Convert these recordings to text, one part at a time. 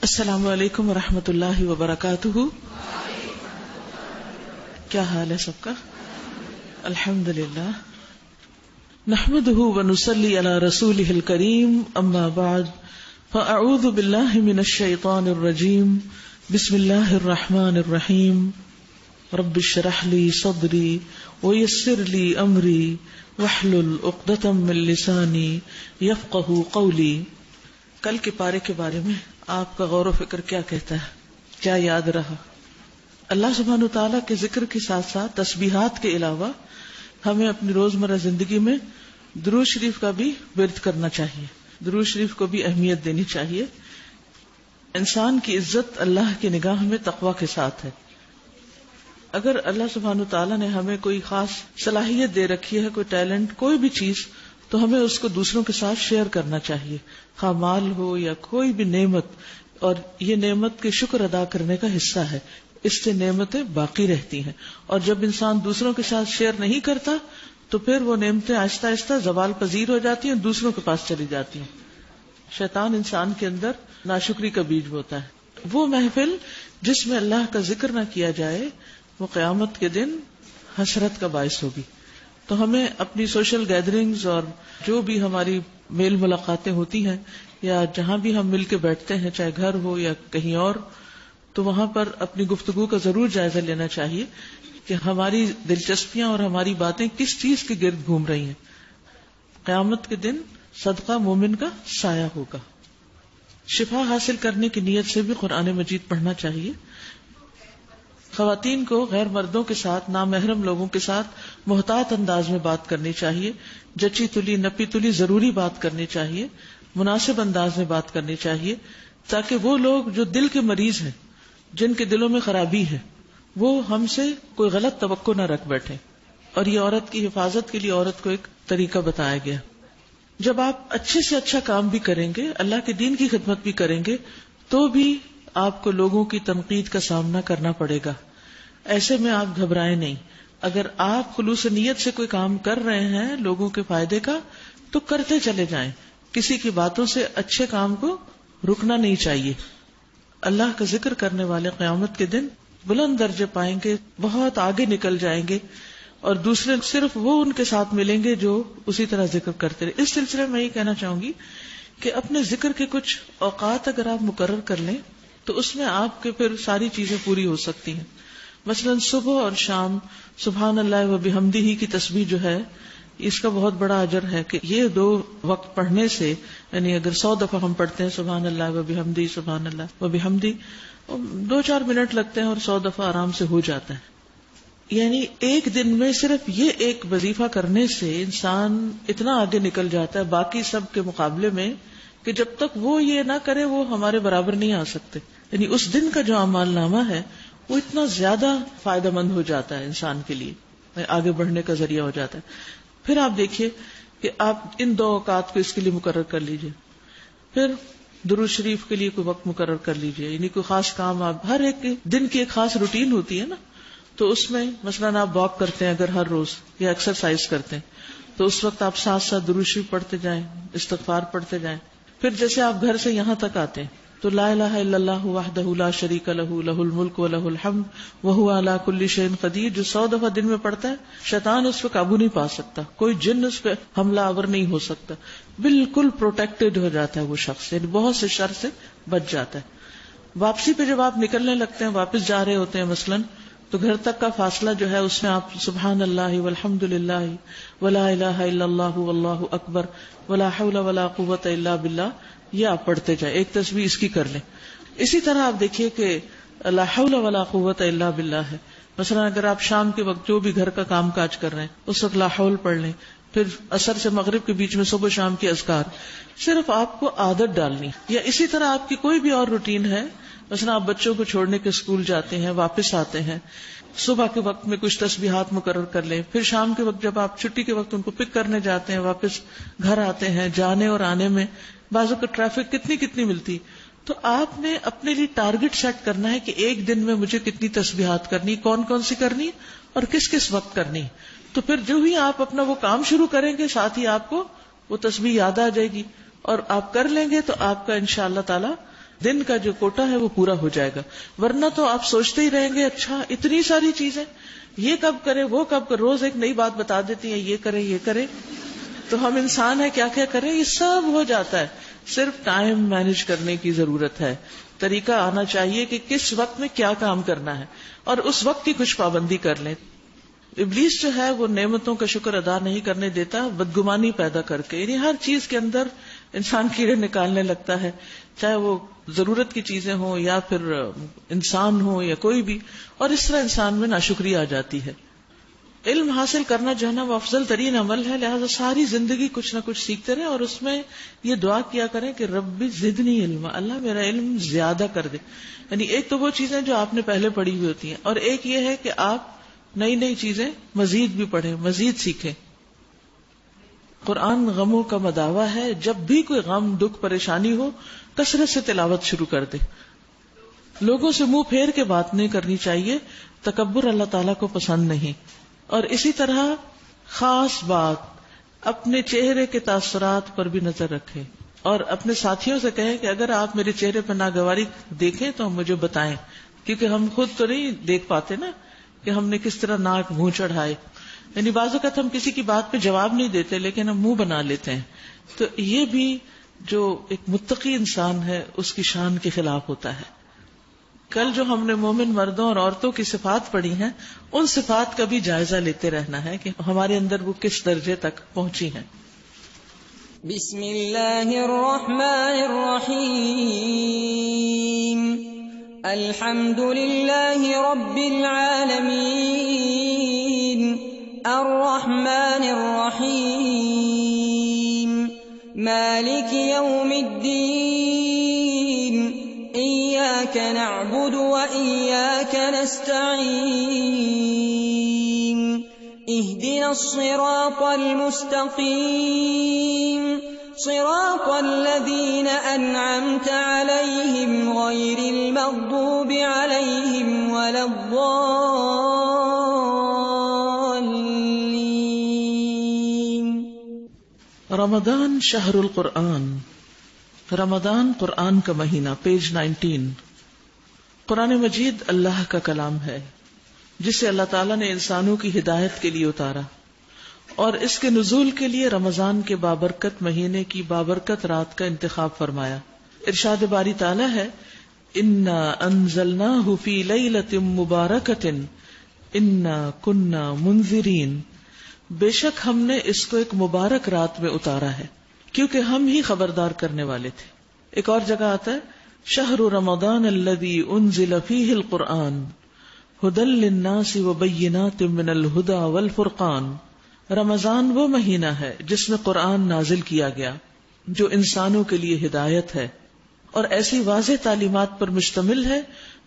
السلام علیکم ورحمۃ اللہ وبرکاتہ. کیا حال ہے سب کا؟ الحمد للہ. نحمده ونصلی علی رسولہ الکریم. اما بعد فاعوذ باللہ من الشیطان الرجیم. بسم اللہ الرحمن الرحیم. رب اشرح لی صدری ویسر لی امری واحلل عقدۃ من لسانی یفقہوا قولی. کل کے پارے کے بارے میں آپ کا غور و فکر کیا کہتا ہے؟ کیا یاد رہا؟ اللہ سبحانہ وتعالیٰ کے ذکر کے ساتھ ساتھ تسبیحات کے علاوہ ہمیں اپنی روزمرہ زندگی میں درود شریف کا بھی ورد کرنا چاہیے، درود شریف کو بھی اہمیت دینی چاہیے. انسان کی عزت اللہ کی نگاہ میں تقوی کے ساتھ ہے. اگر اللہ سبحانہ وتعالیٰ نے ہمیں کوئی خاص صلاحیت دے رکھی ہے، کوئی ٹیلنٹ، کوئی بھی چیز، تو ہمیں اس کو دوسروں کے ساتھ شیئر کرنا چاہیے، خواہ مال ہو یا کوئی بھی نعمت. اور یہ نعمت کے شکر ادا کرنے کا حصہ ہے، اس سے نعمتیں باقی رہتی ہیں. اور جب انسان دوسروں کے ساتھ شیئر نہیں کرتا تو پھر وہ نعمتیں آہستہ آہستہ زوال پذیر ہو جاتی ہیں، دوسروں کے پاس چلی جاتی ہیں. شیطان انسان کے اندر ناشکری کا بیج بوتا ہے. وہ محفل جس میں اللہ کا ذکر نہ کیا جائے وہ قیامت کے دن حسرت کا باعث ہوگی. تو ہمیں اپنی سوشل گیدرنگز اور جو بھی ہماری میل ملاقاتیں ہوتی ہیں یا جہاں بھی ہم مل کے بیٹھتے ہیں، چاہے گھر ہو یا کہیں اور، تو وہاں پر اپنی گفتگو کا ضرور جائزہ لینا چاہیے کہ ہماری دلچسپیاں اور ہماری باتیں کس چیز کے گرد گھوم رہی ہیں. قیامت کے دن صدقہ مومن کا سایہ ہوگا. شفا حاصل کرنے کی نیت سے بھی قرآن مجید پڑھنا چاہیے. خواتین کو غیر مردوں کے ساتھ، نامحرم لوگوں کے ساتھ محتاط انداز میں بات کرنی چاہیے. جچی تلی نپی تلی ضروری بات کرنی چاہیے، مناسب انداز میں بات کرنی چاہیے، تاکہ وہ لوگ جو دل کے مریض ہیں، جن کے دلوں میں خرابی ہے، وہ ہم سے کوئی غلط توقع نہ رکھ بیٹھے. اور یہ عورت کی حفاظت کے لیے عورت کو ایک طریقہ بتایا گیا. جب آپ اچھے سے اچھا کام بھی کریں گے، اللہ کے دین کی خدمت بھی کریں گے، تو بھی آپ کو لوگوں کی تنقید کا سامنا کرنا پڑے گا. ایسے میں آپ گھبرائیں نہیں. اگر آپ خلوص نیت سے کوئی کام کر رہے ہیں لوگوں کے فائدے کا، تو کرتے چلے جائیں. کسی کی باتوں سے اچھے کام کو رکنا نہیں چاہیے. اللہ کا ذکر کرنے والے قیامت کے دن بلند درجے پائیں گے، بہت آگے نکل جائیں گے، اور دوسرے صرف وہ ان کے ساتھ ملیں گے جو اسی طرح ذکر کرتے رہے. اس سلسلے میں یہ کہنا چاہوں گی کہ اپنے ذکر کے کچھ اوقات اگر آپ مقرر کر لیں تو اس میں آپ کے پھر ساری چیزیں پوری ہو سکتی ہیں. مثلا صبح اور شام سبحان اللہ و بحمدہ کی تسبیح جو ہے، اس کا بہت بڑا اجر ہے کہ یہ دو وقت پڑھنے سے، یعنی اگر 100 دفعہ ہم پڑھتے ہیں سبحان اللہ و بحمدہ سبحان اللہ و بحمدہ، 2-4 منٹ لگتے ہیں اور 100 دفعہ آرام سے ہو جاتا ہے. یعنی ایک دن میں صرف یہ ایک وظیفہ کرنے سے انسان اتنا آگے نکل جاتا ہے باقی سب کے مقابلے میں کہ جب تک وہ یہ نہ کرے وہ ہمارے برابر نہیں آ سکتے. یعنی اس دن کا جو اعمال نامہ ہے وہ اتنا زیادہ فائدہ مند ہو جاتا ہے انسان کے لیے، آگے بڑھنے کا ذریعہ ہو جاتا ہے. پھر آپ دیکھیے کہ آپ ان 2 اوقات کو اس کے لیے مقرر کر لیجئے. پھر درود شریف کے لیے کوئی وقت مقرر کر لیجئے. یعنی کوئی خاص کام، آپ ہر ایک دن کی ایک خاص روٹین ہوتی ہے نا، تو اس میں مثلاً آپ واک کرتے ہیں اگر ہر روز، یا ایکسرسائز کرتے ہیں، تو اس وقت آپ ساتھ ساتھ درود شریف پڑھتے جائیں، استغفار پڑھتے جائیں. پھر جیسے آپ گھر سے یہاں تک آتے ہیں تو لا الہ الا اللہ وحدہ لا شریک لہ لہ الملک و لہ الحمد وہو علی کل شیء قدیر، جو 100 دفعہ دن میں پڑھتا ہے، شیطان اس پہ قابو نہیں پا سکتا، کوئی جن اس پہ حملہ آور نہیں ہو سکتا، بالکل پروٹیکٹڈ ہو جاتا ہے وہ شخص، یعنی بہت سے شر سے بچ جاتا ہے. واپسی پہ جب آپ نکلنے لگتے ہیں، واپس جا رہے ہوتے ہیں مثلاً، تو گھر تک کا فاصلہ جو ہے اس میں آپ سبحان اللہ والحمد للہ ولا الہ الا اللہ واللہ اکبر ولا حول ولا قوۃ الا باللہ، یہ آپ پڑھتے جائیں. ایک تسبیح اس کی کر لیں. اسی طرح آپ دیکھیے کہ لا حول ولا قوۃ الا باللہ ہے. مثلا اگر آپ شام کے وقت جو بھی گھر کا کام کاج کر رہے ہیں اس وقت لا حول پڑھ لیں. پھر عصر سے مغرب کے بیچ میں صبح شام کے اذکار. صرف آپ کو عادت ڈالنی. یا اسی طرح آپ کی کوئی بھی اور روٹین ہے، مثلا آپ بچوں کو چھوڑنے کے اسکول جاتے ہیں، واپس آتے ہیں، صبح کے وقت میں کچھ تسبیحات مقرر کر لیں. پھر شام کے وقت جب آپ چھٹی کے وقت ان کو پک کرنے جاتے ہیں، واپس گھر آتے ہیں، جانے اور آنے میں بعضوں کو ٹریفک کتنی ملتی، تو آپ نے اپنے لیے ٹارگٹ سیٹ کرنا ہے کہ ایک دن میں مجھے کتنی تسبیحات کرنی، کون سی کرنی اور کس وقت کرنی. تو پھر جو ہی آپ اپنا وہ کام شروع کریں گے ساتھ ہی آپ کو وہ تسبیح یاد آ جائے گی اور آپ کر لیں گے تو آپ کا انشاءاللہ تعالی دن کا جو کوٹا ہے وہ پورا ہو جائے گا. ورنہ تو آپ سوچتے ہی رہیں گے اچھا اتنی ساری چیزیں یہ کب کرے وہ کب کرے, روز ایک نئی بات بتا دیتی ہیں یہ کرے یہ کرے. تو ہم انسان ہیں کیا کیا کریں, یہ سب ہو جاتا ہے. صرف ٹائم مینج کرنے کی ضرورت ہے, طریقہ آنا چاہیے کہ کس وقت میں کیا کام کرنا ہے اور اس وقت کی کچھ پابندی کر لیں. ابلیس جو ہے وہ نعمتوں کا شکر ادا نہیں کرنے دیتا, بدگمانی پیدا کر کے, یعنی ہر چیز کے اندر انسان کیڑے نکالنے لگتا ہے, چاہے وہ ضرورت کی چیزیں ہوں یا پھر انسان ہو یا کوئی بھی, اور اس طرح انسان میں ناشکری آ جاتی ہے. علم حاصل کرنا جو ہے نا وہ افضل ترین عمل ہے, لہذا ساری زندگی کچھ نہ کچھ سیکھتے رہیں اور اس میں یہ دعا کیا کریں کہ ربی زدنی علما, اللہ میرا علم زیادہ کر دے. یعنی ایک تو وہ چیزیں جو آپ نے پہلے پڑھی ہوئی ہوتی ہیں, اور ایک یہ ہے کہ آپ نئی نئی چیزیں مزید بھی پڑھیں, مزید سیکھیں. قرآن غموں کا مداوا ہے, جب بھی کوئی غم دکھ پریشانی ہو کثرت سے تلاوت شروع کر دے. لوگوں سے منہ پھیر کے بات نہیں کرنی چاہیے, تکبر اللہ تعالیٰ کو پسند نہیں. اور اسی طرح خاص بات اپنے چہرے کے تاثرات پر بھی نظر رکھیں اور اپنے ساتھیوں سے کہیں کہ اگر آپ میرے چہرے پر ناگواری دیکھیں تو مجھے بتائیں, کیونکہ ہم خود تو نہیں دیکھ پاتے نا کہ ہم نے کس طرح ناک منہ چڑھائے. یعنی بعض اوقات ہم کسی کی بات پہ جواب نہیں دیتے لیکن ہم منہ بنا لیتے ہیں. تو یہ بھی جو ایک متقی انسان ہے اس کی شان کے خلاف ہوتا ہے. کل جو ہم نے مومن مردوں اور عورتوں کی صفات پڑھی ہیں, ان صفات کا بھی جائزہ لیتے رہنا ہے کہ ہمارے اندر وہ کس درجے تک پہنچی ہیں. بسم اللہ الرحمن الرحیم. الحمد للہ رب العالمین. الرحمن الرحیم. مالک یوم الدین. إياك نعبد وإياك نستعين. اهدنا الصراط المستقيم. صراط الذين أنعمت عليهم غير المغضوب عليهم ولا الضالين. رمضان شہر القرآن. رمضان قرآن کا مہینہ. پیج 19. قرآن مجید اللہ کا کلام ہے جسے اللہ تعالیٰ نے انسانوں کی ہدایت کے لیے اتارا, اور اس کے نزول کے لیے رمضان کے بابرکت مہینے کی بابرکت رات کا انتخاب فرمایا. ارشاد باری تعالیٰ ہے, انا انزلناہ فی لیلۃ مبارکۃ انا کنا منذرین. بے شک ہم نے اس کو ایک مبارک رات میں اتارا ہے کیونکہ ہم ہی خبردار کرنے والے تھے. ایک اور جگہ آتا ہے, شہر رمضان الذی انزل فیہ القرآن ھدی للناس وبینات من الھدی والفرقان. رمضان وہ مہینہ ہے جس میں قرآن نازل کیا گیا جو انسانوں کے لیے ہدایت ہے اور ایسی واضح تعلیمات پر مشتمل ہے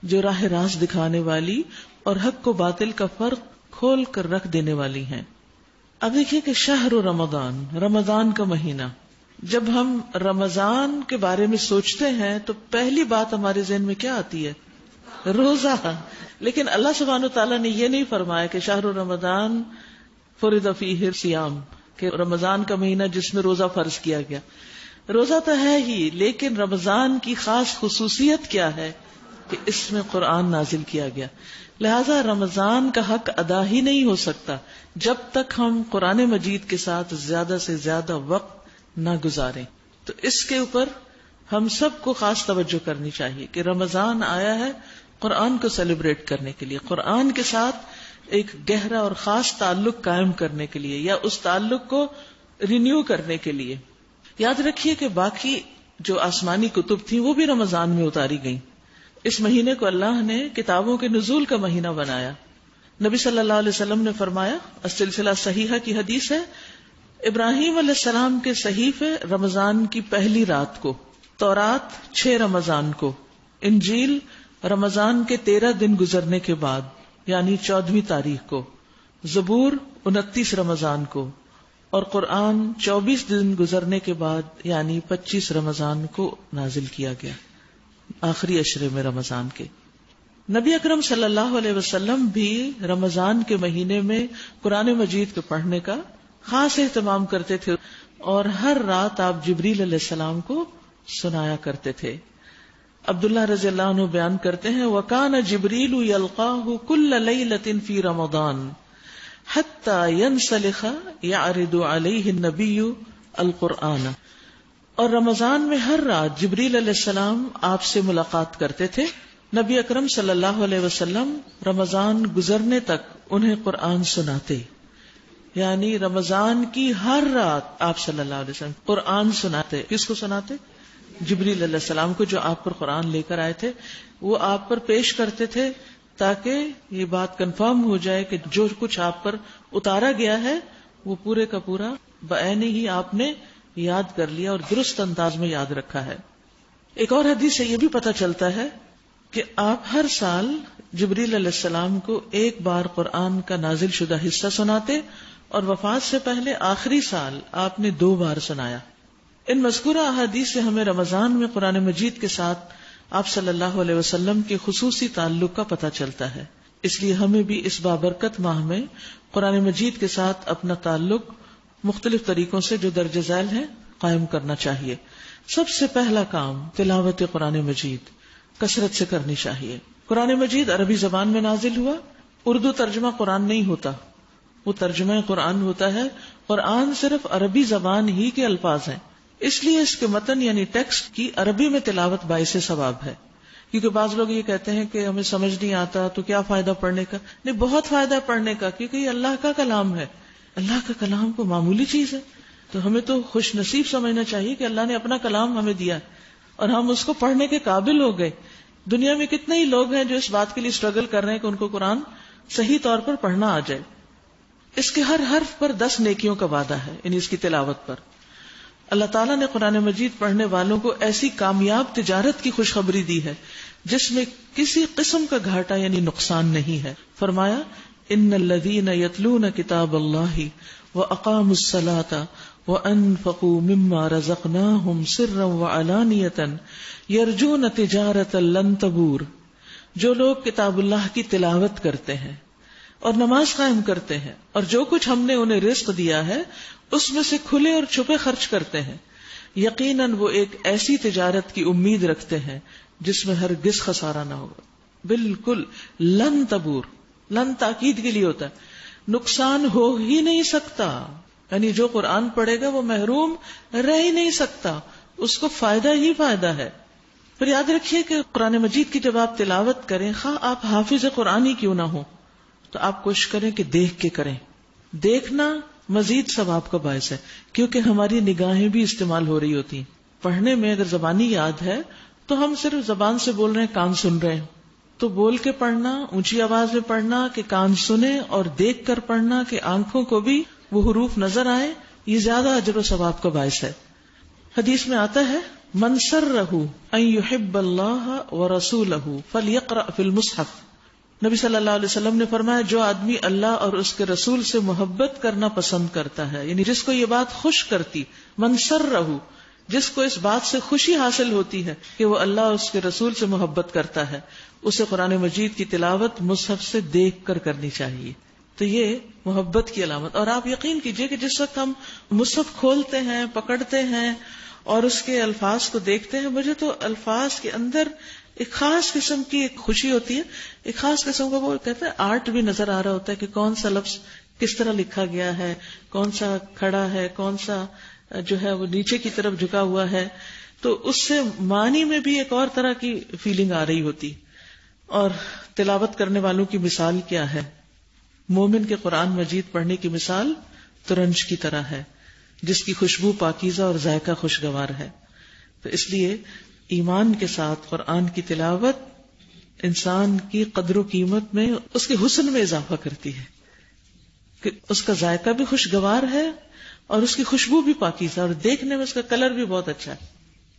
جو راہ راست دکھانے والی اور حق و باطل کا فرق کھول کر رکھ دینے والی ہیں. اب دیکھیے کہ شہر رمضان, رمضان کا مہینہ. جب ہم رمضان کے بارے میں سوچتے ہیں تو پہلی بات ہمارے ذہن میں کیا آتی ہے؟ روزہ. لیکن اللہ سبحانہ وتعالیٰ نے یہ نہیں فرمایا کہ شہر رمضان فرض فیہ الصیام, کہ رمضان کا مہینہ جس میں روزہ فرض کیا گیا. روزہ تو ہے ہی, لیکن رمضان کی خاص خصوصیت کیا ہے کہ اس میں قرآن نازل کیا گیا. لہذا رمضان کا حق ادا ہی نہیں ہو سکتا جب تک ہم قرآن مجید کے ساتھ زیادہ سے زیادہ وقت نہ گزاریں. تو اس کے اوپر ہم سب کو خاص توجہ کرنی چاہیے کہ رمضان آیا ہے قرآن کو سیلیبریٹ کرنے کے لیے, قرآن کے ساتھ ایک گہرا اور خاص تعلق قائم کرنے کے لیے یا اس تعلق کو رینیو کرنے کے لیے. یاد رکھیے کہ باقی جو آسمانی کتب تھیں وہ بھی رمضان میں اتاری گئیں. اس مہینے کو اللہ نے کتابوں کے نزول کا مہینہ بنایا. نبی صلی اللہ علیہ وسلم نے فرمایا, السلسلہ صحیحہ کی حدیث ہے, ابراہیم علیہ السلام کے صحیفے رمضان کی پہلی رات کو, تورات 6 رمضان کو, انجیل رمضان کے 13 دن گزرنے کے بعد یعنی 14ویں تاریخ کو, زبور 29 رمضان کو, اور قرآن 24 دن گزرنے کے بعد یعنی 25 رمضان کو نازل کیا گیا, آخری عشرے میں رمضان کے. نبی اکرم صلی اللہ علیہ وسلم بھی رمضان کے مہینے میں قرآن مجید کو پڑھنے کا خاص اہتمام کرتے تھے اور ہر رات آپ جبریل علیہ السلام کو سنایا کرتے تھے. عبداللہ رضی اللہ عنہ بیان کرتے ہیں وَكَانَ جِبْرِيلُ يَلْقَاهُ كُلَّ لَيْلَةٍ فِي رَمَضَانَ حَتَّى يَنْسَلِخَ يَعْرِضُ عَلَيْهِ النَّبِيُّ الْقُرْآنَ. اور رمضان میں ہر رات جبریل علیہ السلام آپ سے ملاقات کرتے تھے. نبی اکرم صلی اللہ علیہ وسلم رمضان گزرنے تک انہیں قرآن سناتے، یعنی رمضان کی ہر رات آپ صلی اللہ علیہ وسلم قرآن سناتے. کس کو سناتے؟ جبریل علیہ السلام کو، جو آپ پر قرآن لے کر آئے تھے. وہ آپ پر پیش کرتے تھے تاکہ یہ بات کنفرم ہو جائے کہ جو کچھ آپ پر اتارا گیا ہے وہ پورے کا پورا بعین ہی آپ نے یاد کر لیا اور درست انداز میں یاد رکھا ہے. ایک اور حدیث سے یہ بھی پتہ چلتا ہے کہ آپ ہر سال جبریل علیہ السلام کو ایک بار قرآن کا نازل شدہ حصہ سناتے اور وفات سے پہلے آخری سال آپ نے 2 بار سنایا. ان مذکورہ احادیث سے ہمیں رمضان میں قرآن مجید کے ساتھ آپ صلی اللہ علیہ وسلم کے خصوصی تعلق کا پتہ چلتا ہے. اس لیے ہمیں بھی اس بابرکت ماہ میں قرآن مجید کے ساتھ اپنا تعلق مختلف طریقوں سے جو درج ذیل ہیں قائم کرنا چاہیے. سب سے پہلا کام تلاوت قرآن مجید کثرت سے کرنی چاہیے. قرآن مجید عربی زبان میں نازل ہوا. اردو ترجمہ قرآن نہیں ہوتا، وہ ترجمہ قرآن ہوتا ہے. قرآن صرف عربی زبان ہی کے الفاظ ہیں، اس لیے اس کے متن یعنی ٹیکسٹ کی عربی میں تلاوت باعث ثواب ہے. کیونکہ بعض لوگ یہ کہتے ہیں کہ ہمیں سمجھ نہیں آتا تو کیا فائدہ پڑھنے کا. نہیں، بہت فائدہ ہے پڑھنے کا، کیونکہ یہ اللہ کا کلام ہے. اللہ کا کلام کو معمولی چیز ہے، تو ہمیں تو خوش نصیب سمجھنا چاہیے کہ اللہ نے اپنا کلام ہمیں دیا اور ہم اس کو پڑھنے کے قابل ہو گئے. دنیا میں کتنے ہی لوگ ہیں جو اس بات کے لیے اسٹرگل کر رہے ہیں کہ ان کو قرآن صحیح طور پر پڑھنا آ جائے. اس کے ہر حرف پر 10 نیکیوں کا وعدہ ہے، یعنی اس کی تلاوت پر. اللہ تعالیٰ نے قرآن مجید پڑھنے والوں کو ایسی کامیاب تجارت کی خوشخبری دی ہے جس میں کسی قسم کا گھاٹا یعنی نقصان نہیں ہے. فرمایا ان الذین یتلون کتاب اللہ واقاموا الصلاۃ وانفقوا مما رزقناہم سرا وعلانیۃ یرجون تجارۃ لن تبور. جو لوگ کتاب اللہ کی تلاوت کرتے ہیں اور نماز قائم کرتے ہیں اور جو کچھ ہم نے انہیں رزق دیا ہے اس میں سے کھلے اور چھپے خرچ کرتے ہیں، یقیناً وہ ایک ایسی تجارت کی امید رکھتے ہیں جس میں ہرگز خسارہ نہ ہوگا. بالکل لن تبور، لن تاکید کے لیے ہوتا ہے، نقصان ہو ہی نہیں سکتا. یعنی جو قرآن پڑھے گا وہ محروم رہ ہی نہیں سکتا، اس کو فائدہ ہی فائدہ ہے. پھر یاد رکھیے کہ قرآن مجید کی جب آپ تلاوت کریں، خواہ آپ حافظ قرآن ہی کیوں نہ ہو، تو آپ کوشش کریں کہ دیکھ کے کریں. دیکھنا مزید ثواب کا باعث ہے، کیونکہ ہماری نگاہیں بھی استعمال ہو رہی ہوتی ہیں. پڑھنے میں اگر زبانی یاد ہے تو ہم صرف زبان سے بول رہے ہیں، کان سن رہے ہیں. تو بول کے پڑھنا، اونچی آواز میں پڑھنا کہ کان سنے، اور دیکھ کر پڑھنا کہ آنکھوں کو بھی وہ حروف نظر آئے، یہ زیادہ اجر و ثواب کا باعث ہے. حدیث میں آتا ہے من سرہ ان یحب اللہ ورسولہ فلیقرأ فی المصحف. نبی صلی اللہ علیہ وسلم نے فرمایا جو آدمی اللہ اور اس کے رسول سے محبت کرنا پسند کرتا ہے، یعنی جس کو یہ بات خوش کرتی، من سرہ، جس کو اس بات سے خوشی حاصل ہوتی ہے کہ وہ اللہ اور اس کے رسول سے محبت کرتا ہے، اسے قرآن مجید کی تلاوت مصحف سے دیکھ کر کرنی چاہیے. تو یہ محبت کی علامت. اور آپ یقین کیجئے کہ جس وقت ہم مصحف کھولتے ہیں، پکڑتے ہیں اور اس کے الفاظ کو دیکھتے ہیں، مجھے تو الفاظ کے اندر ایک خاص قسم کی ایک خوشی ہوتی ہے، ایک خاص قسم کا وہ کہتے ہیں آرٹ بھی نظر آ رہا ہوتا ہے کہ کون سا لفظ کس طرح لکھا گیا ہے، کون سا کھڑا ہے، کون سا جو ہے وہ نیچے کی طرف جھکا ہوا ہے. تو اس سے معنی میں بھی ایک اور طرح کی فیلنگ آ رہی ہوتی. اور تلاوت کرنے والوں کی مثال کیا ہے؟ مومن کے قرآن مجید پڑھنے کی مثال ترنج کی طرح ہے جس کی خوشبو پاکیزہ اور ذائقہ خوشگوار ہے. تو اس لیے ایمان کے ساتھ قرآن کی تلاوت انسان کی قدر و قیمت میں، اس کے حسن میں اضافہ کرتی ہے کہ اس کا ذائقہ بھی خوشگوار ہے اور اس کی خوشبو بھی پاکیزہ، اور دیکھنے میں اس کا کلر بھی بہت اچھا ہے.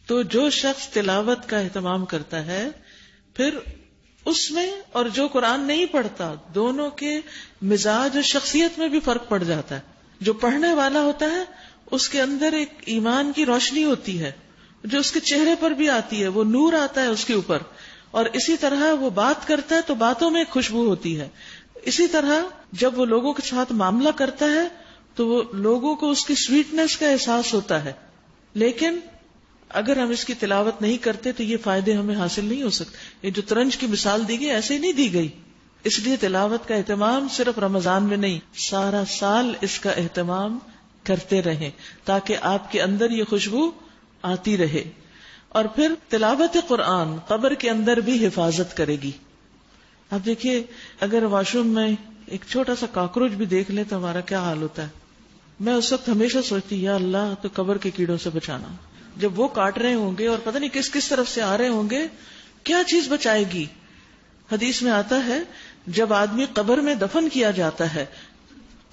تو جو شخص تلاوت کا اہتمام کرتا ہے، پھر اس میں اور جو قرآن نہیں پڑھتا، دونوں کے مزاج اور شخصیت میں بھی فرق پڑ جاتا ہے. جو پڑھنے والا ہوتا ہے اس کے اندر ایک ایمان کی روشنی ہوتی ہے جو اس کے چہرے پر بھی آتی ہے، وہ نور آتا ہے اس کے اوپر. اور اسی طرح وہ بات کرتا ہے تو باتوں میں ایک خوشبو ہوتی ہے. اسی طرح جب وہ لوگوں کے ساتھ معاملہ کرتا ہے تو وہ لوگوں کو اس کی سویٹنس کا احساس ہوتا ہے. لیکن اگر ہم اس کی تلاوت نہیں کرتے تو یہ فائدے ہمیں حاصل نہیں ہو سکتے. یہ جو ترنج کی مثال دی گئی ایسے ہی نہیں دی گئی. اس لیے تلاوت کا اہتمام صرف رمضان میں نہیں، سارا سال اس کا اہتمام کرتے رہیں تاکہ آپ کے اندر یہ خوشبو آتی رہے. اور پھر تلاوت قرآن قبر کے اندر بھی حفاظت کرے گی. آپ دیکھیے اگر واش روم میں ایک چھوٹا سا کاکروچ بھی دیکھ لیں تو ہمارا کیا حال ہوتا ہے. میں اس وقت ہمیشہ سوچتی یا اللہ تو قبر کے کیڑوں سے بچانا. جب وہ کاٹ رہے ہوں گے اور پتہ نہیں کس کس طرف سے آ رہے ہوں گے، کیا چیز بچائے گی. حدیث میں آتا ہے جب آدمی قبر میں دفن کیا جاتا ہے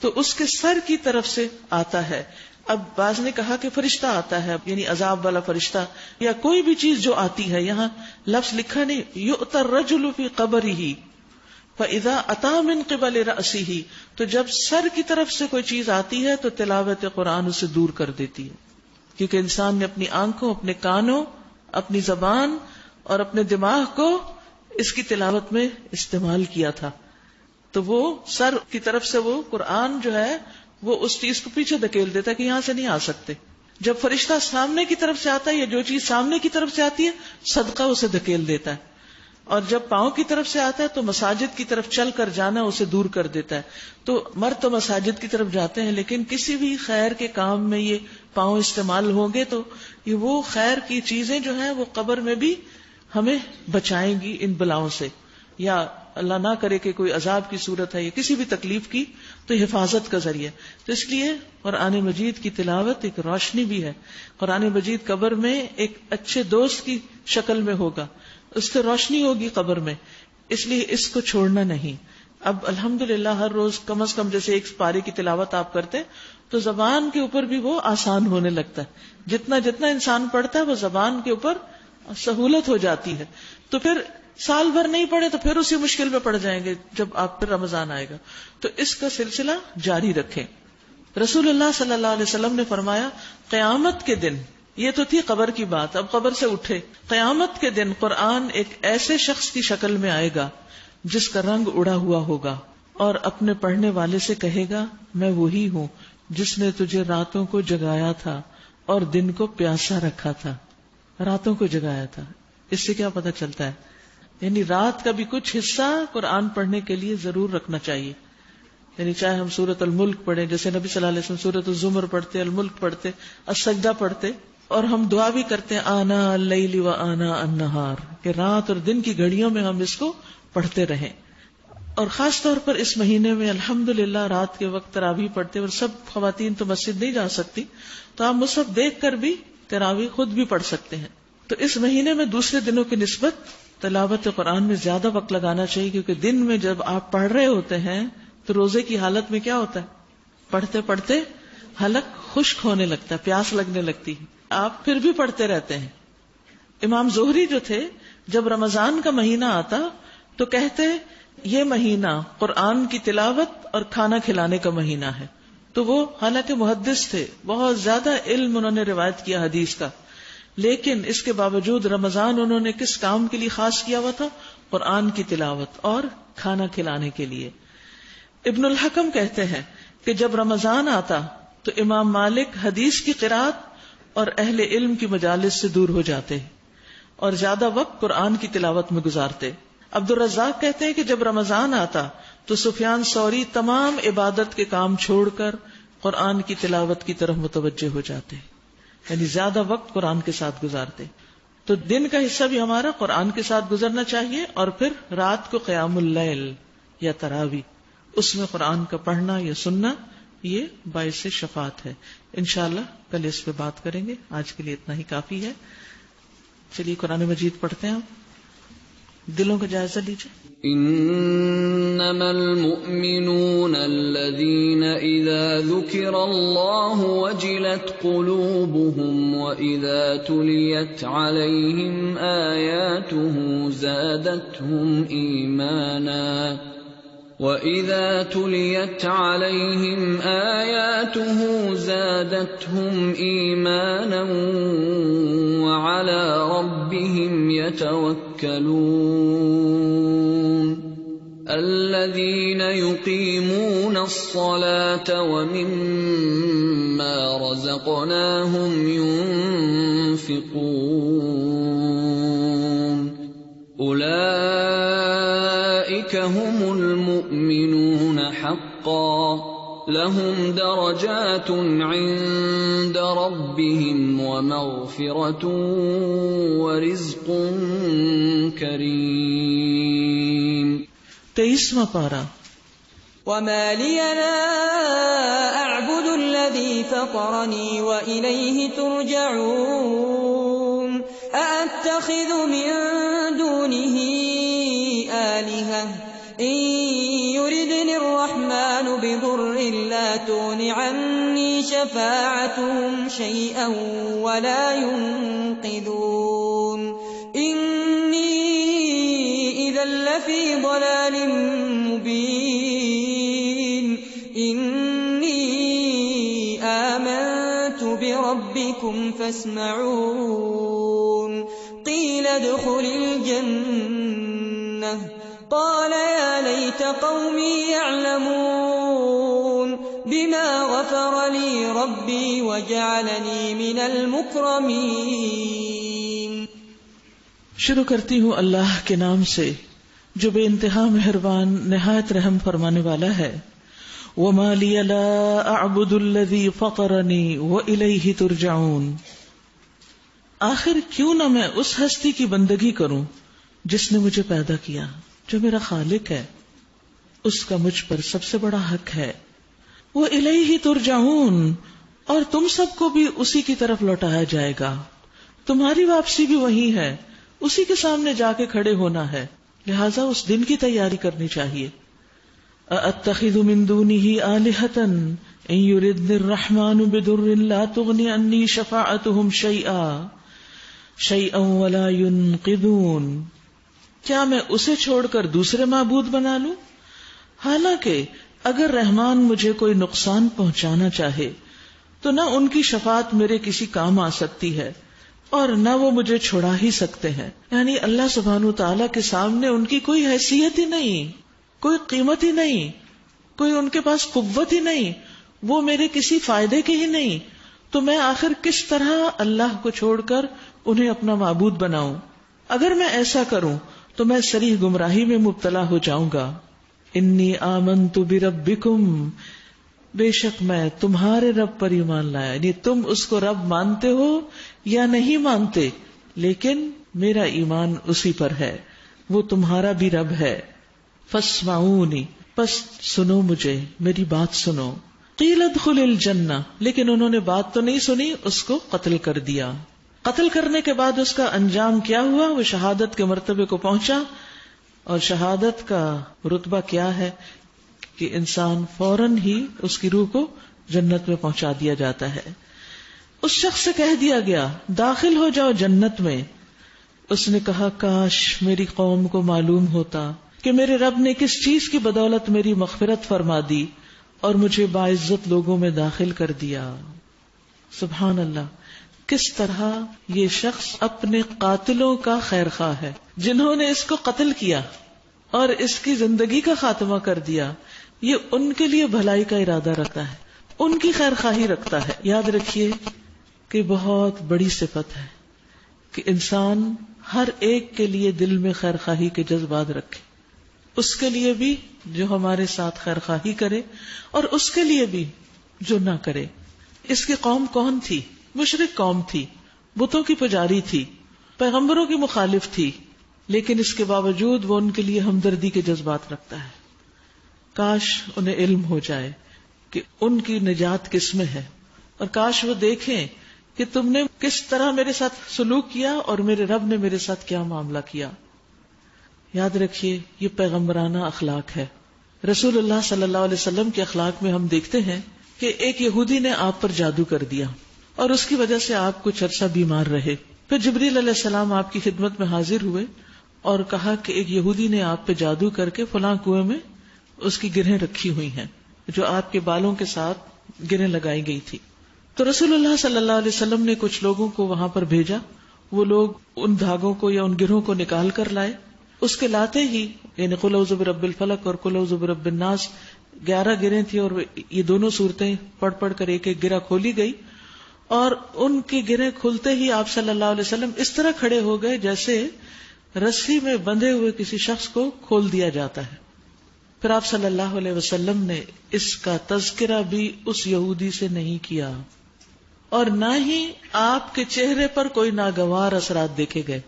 تو اس کے سر کی طرف سے آتا ہے. اب بعض نے کہا کہ فرشتہ آتا ہے، یعنی عذاب والا فرشتہ یا کوئی بھی چیز جو آتی ہے. یہاں لفظ لکھا نہیں یؤتی الرجل فی قبرہ فاذا اتی من قبل رأسہ، تو جب سر کی طرف سے کوئی چیز آتی ہے تو تلاوت قرآن اسے دور کر دیتی ہے. کیونکہ انسان نے اپنی آنکھوں، اپنے کانوں، اپنی زبان اور اپنے دماغ کو اس کی تلاوت میں استعمال کیا تھا. تو وہ سر کی طرف سے وہ قرآن جو ہے وہ اس چیز کو پیچھے دھکیل دیتا ہے کہ یہاں سے نہیں آ سکتے. جب فرشتہ سامنے کی طرف سے آتا ہے یا جو چیز سامنے کی طرف سے آتی ہے صدقہ اسے دھکیل دیتا ہے. اور جب پاؤں کی طرف سے آتا ہے تو مساجد کی طرف چل کر جانا اسے دور کر دیتا ہے. تو مرد تو مساجد کی طرف جاتے ہیں لیکن کسی بھی خیر کے کام میں یہ پاؤں استعمال ہوں گے تو یہ وہ خیر کی چیزیں جو ہیں وہ قبر میں بھی ہمیں بچائیں گی ان بلاؤں سے. یا اللہ نہ کرے کہ کوئی عذاب کی صورت ہے یا کسی بھی تکلیف کی تو حفاظت کا ذریعہ. تو اس لیے قرآن مجید کی تلاوت ایک روشنی بھی ہے. قرآن مجید قبر میں ایک اچھے دوست کی شکل میں ہوگا، اس سے روشنی ہوگی قبر میں، اس لیے اس کو چھوڑنا نہیں. اب الحمدللہ ہر روز کم از کم جیسے ایک پارے کی تلاوت آپ کرتے تو زبان کے اوپر بھی وہ آسان ہونے لگتا ہے. جتنا جتنا انسان پڑھتا ہے وہ زبان کے اوپر سہولت ہو جاتی ہے. تو پھر سال بھر نہیں پڑھے تو پھر اسی مشکل میں پڑ جائیں گے جب آپ پھر رمضان آئے گا. تو اس کا سلسلہ جاری رکھیں. رسول اللہ صلی اللہ علیہ وسلم نے فرمایا قیامت کے دن، یہ تو تھی قبر کی بات، اب قبر سے اٹھے، قیامت کے دن قرآن ایک ایسے شخص کی شکل میں آئے گا جس کا رنگ اڑا ہوا ہوگا اور اپنے پڑھنے والے سے کہے گا میں وہی ہوں جس نے تجھے راتوں کو جگایا تھا اور دن کو پیاسا رکھا تھا. راتوں کو جگایا تھا، اس سے کیا پتہ چلتا ہے؟ یعنی رات کا بھی کچھ حصہ قرآن پڑھنے کے لیے ضرور رکھنا چاہیے. یعنی چاہے ہم سورۃ الملک پڑھیں، جیسے نبی صلی اللہ علیہ وسلم سورۃ الزمر پڑھتے، الملک پڑھتے، السجدہ پڑھتے، اور ہم دعا بھی کرتے ہیں آنا اللیل و آنا النہار، کہ رات اور دن کی گھڑیوں میں ہم اس کو پڑھتے رہیں. اور خاص طور پر اس مہینے میں الحمدللہ رات کے وقت تراویح پڑھتے، اور سب خواتین تو مسجد نہیں جا سکتی تو آپ مصحف دیکھ کر بھی تراویح خود بھی پڑھ سکتے ہیں. تو اس مہینے میں دوسرے دنوں کی نسبت تلاوت قرآن میں زیادہ وقت لگانا چاہیے، کیونکہ دن میں جب آپ پڑھ رہے ہوتے ہیں تو روزے کی حالت میں کیا ہوتا ہے، پڑھتے پڑھتے حلق خشک ہونے لگتا ہے، پیاس لگنے لگتی ہے، آپ پھر بھی پڑھتے رہتے ہیں. امام زہری جو تھے جب رمضان کا مہینہ آتا تو کہتے یہ مہینہ قرآن کی تلاوت اور کھانا کھلانے کا مہینہ ہے. تو وہ حالانکہ محدث تھے، بہت زیادہ علم انہوں نے روایت کیا حدیث کا، لیکن اس کے باوجود رمضان انہوں نے کس کام کے لیے خاص کیا ہوا تھا؟ قرآن کی تلاوت اور کھانا کھلانے کے لیے. ابن الحکم کہتے ہیں کہ جب رمضان آتا تو امام مالک حدیث کی قرات اور اہل علم کی مجالس سے دور ہو جاتے اور زیادہ وقت قرآن کی تلاوت میں گزارتے. عبد الرزاق کہتے ہیں کہ جب رمضان آتا تو سفیان ثوری تمام عبادت کے کام چھوڑ کر قرآن کی تلاوت کی طرف متوجہ ہو جاتے، یعنی زیادہ وقت قرآن کے ساتھ گزارتے. تو دن کا حصہ بھی ہمارا قرآن کے ساتھ گزرنا چاہیے، اور پھر رات کو قیام اللیل یا تراویح اس میں قرآن کا پڑھنا یا سننا یہ باعث شفاعت ہے. انشاءاللہ کل اس پہ بات کریں گے، آج کے لیے اتنا ہی کافی ہے. چلیے قرآن مجید پڑھتے ہیں، آپ دلوں کا جائزہ لیجیے. انما المؤمنون الذين اذا ذكر الله وجلت قلوبهم واذا تليت عليهم آياته زادتهم ايمانا وَإِذَا تُلِيَتْ عَلَيْهِمْ آيَاتُهُ زَادَتْهُمْ إِيمَانًا وَعَلَى رَبِّهِمْ يَتَوَكَّلُونَ الَّذِينَ يُقِيمُونَ الصَّلَاةَ وَمِمَّا رَزَقْنَاهُمْ ينفقون أولئك هم المؤمنون حقا لهم درجات عند ربهم ومغفرة ورزق كريم. 23واں پارہ. وما لي لا أعبد الذي فطرني وإليه ترجعون أأتخذ من دونه آلهة إن يردني الرحمن بضر لا تغن عني شفاعتهم شيئا ولا ينقذون إني إذا لفي ضلال مبين إني آمنت بربكم فاسمعون قيل ادخل الجنة قال يا ليت قومي يعلمون بما غفر لي ربي وجعلني من المكرمين. شروع کرتی ہوں اللہ کے نام سے جو بے انتہا مہربان نہایت رحم فرمانے والا ہے. وما لي لا اعبد الذي فطرني واليه ترجعون. آخر کیوں نہ میں اس ہستی کی بندگی کروں جس نے مجھے پیدا کیا، جو میرا خالق ہے، اس کا مجھ پر سب سے بڑا حق ہے. وإلیہ ترجعون، اور تم سب کو بھی اسی کی طرف لوٹایا جائے گا. تمہاری واپسی بھی وہی ہے، اسی کے سامنے جا کے کھڑے ہونا ہے، لہذا اس دن کی تیاری کرنی چاہیے. أَأَتَّخِذُ مِن دُونِهِ آلِهَةً إِن يُرِدْنِ الرَّحْمَنُ بِضُرٍّ لَا تُغْنِ عَنِّي شَفَاعَتُهُمْ شَيْئًا وَلَا يُنْقِذُونَ. کیا میں اسے چھوڑ کر دوسرے معبود بنا لوں؟ حالانکہ اگر رحمان مجھے کوئی نقصان پہنچانا چاہے تو نہ ان کی شفاعت میرے کسی کام آ سکتی ہے اور نہ وہ مجھے چھڑا ہی سکتے ہیں. یعنی اللہ سبحانہ تعالیٰ کے سامنے ان کی کوئی حیثیت ہی نہیں، کوئی قیمت ہی نہیں، کوئی ان کے پاس قوت ہی نہیں، وہ میرے کسی فائدے کے ہی نہیں. تو میں آخر کس طرح اللہ کو چھوڑ کر انہیں اپنا معبود بناؤں؟ اگر میں ایسا کروں تو میں صریح گمراہی میں مبتلا ہو جاؤں گا. انی آمنت بربکم، بے شک میں تمہارے رب پر ایمان لایا. یعنی تم اس کو رب مانتے ہو یا نہیں مانتے، لیکن میرا ایمان اسی پر ہے، وہ تمہارا بھی رب ہے. فاسمعونی، پس سنو مجھے، میری بات سنو. قیل ادخل الجنہ، لیکن انہوں نے بات تو نہیں سنی، اس کو قتل کر دیا. قتل کرنے کے بعد اس کا انجام کیا ہوا؟ وہ شہادت کے مرتبے کو پہنچا. اور شہادت کا رتبہ کیا ہے کہ انسان فوراً ہی اس کی روح کو جنت میں پہنچا دیا جاتا ہے. اس شخص سے کہہ دیا گیا داخل ہو جاؤ جنت میں. اس نے کہا کاش میری قوم کو معلوم ہوتا کہ میرے رب نے کس چیز کی بدولت میری مغفرت فرما دی اور مجھے باعزت لوگوں میں داخل کر دیا. سبحان اللہ، کس طرح یہ شخص اپنے قاتلوں کا خیر خواہ ہے جنہوں نے اس کو قتل کیا اور اس کی زندگی کا خاتمہ کر دیا. یہ ان کے لیے بھلائی کا ارادہ رکھتا ہے، ان کی خیر خواہی رکھتا ہے. یاد رکھیے کہ بہت بڑی صفت ہے کہ انسان ہر ایک کے لیے دل میں خیر خواہی کے جذبات رکھے، اس کے لیے بھی جو ہمارے ساتھ خیر خواہی کرے اور اس کے لیے بھی جو نہ کرے. اس کی قوم کون تھی؟ مشرک قوم تھی، بتوں کی پجاری تھی، پیغمبروں کی مخالف تھی، لیکن اس کے باوجود وہ ان کے لیے ہمدردی کے جذبات رکھتا ہے. کاش انہیں علم ہو جائے کہ ان کی نجات کس میں ہے، اور کاش وہ دیکھیں کہ تم نے کس طرح میرے ساتھ سلوک کیا اور میرے رب نے میرے ساتھ کیا معاملہ کیا. یاد رکھیے یہ پیغمبرانہ اخلاق ہے. رسول اللہ صلی اللہ علیہ وسلم کے اخلاق میں ہم دیکھتے ہیں کہ ایک یہودی نے آپ پر جادو کر دیا اور اس کی وجہ سے آپ کچھ عرصہ بیمار رہے. پھر جبریل علیہ السلام آپ کی خدمت میں حاضر ہوئے اور کہا کہ ایک یہودی نے آپ پہ جادو کر کے فلاں کنویں میں اس کی گرہیں رکھی ہوئی ہیں جو آپ کے بالوں کے ساتھ گرہیں لگائی گئی تھی. تو رسول اللہ صلی اللہ علیہ وسلم نے کچھ لوگوں کو وہاں پر بھیجا. وہ لوگ ان دھاگوں کو یا ان گرہوں کو نکال کر لائے. اس کے لاتے ہی یعنی قل اعوذ برب الفلق اور قل اعوذ برب الناس 11 گرہیں تھی اور یہ دونوں صورتیں پڑھ پڑھ کر ایک ایک گرہ کھولی گئی اور ان کی گرہیں کھلتے ہی آپ صلی اللہ علیہ وسلم اس طرح کھڑے ہو گئے جیسے رسی میں بندھے ہوئے کسی شخص کو کھول دیا جاتا ہے. پھر آپ صلی اللہ علیہ وسلم نے اس کا تذکرہ بھی اس یہودی سے نہیں کیا، اور نہ ہی آپ کے چہرے پر کوئی ناگوار اثرات دیکھے گئے.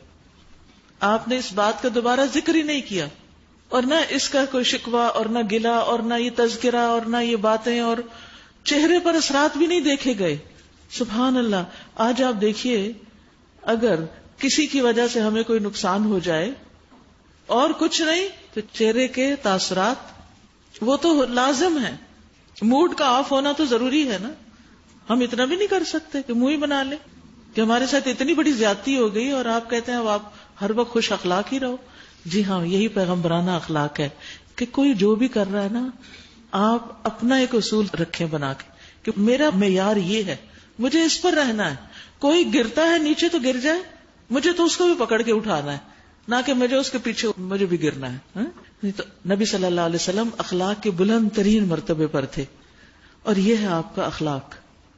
آپ نے اس بات کا دوبارہ ذکر ہی نہیں کیا، اور نہ اس کا کوئی شکوہ اور نہ گلہ اور نہ یہ تذکرہ اور نہ یہ باتیں، اور چہرے پر اثرات بھی نہیں دیکھے گئے. سبحان اللہ. آج آپ دیکھیے، اگر کسی کی وجہ سے ہمیں کوئی نقصان ہو جائے اور کچھ نہیں تو چہرے کے تاثرات وہ تو لازم ہے. موڈ کا آف ہونا تو ضروری ہے نا. ہم اتنا بھی نہیں کر سکتے کہ منہ ہی بنا لیں کہ ہمارے ساتھ اتنی بڑی زیادتی ہو گئی اور آپ کہتے ہیں اب آپ ہر وقت خوش اخلاق ہی رہو. جی ہاں، یہی پیغمبرانہ اخلاق ہے کہ کوئی جو بھی کر رہا ہے نا، آپ اپنا ایک اصول رکھیں بنا کے کہ میرا معیار یہ ہے، مجھے اس پر رہنا ہے. کوئی گرتا ہے نیچے تو گر جائے، مجھے تو اس کو بھی پکڑ کے اٹھانا ہے، نہ کہ مجھے اس کے پیچھے مجھے بھی گرنا ہے. تو نبی صلی اللہ علیہ وسلم اخلاق کے بلند ترین مرتبے پر تھے، اور یہ ہے آپ کا اخلاق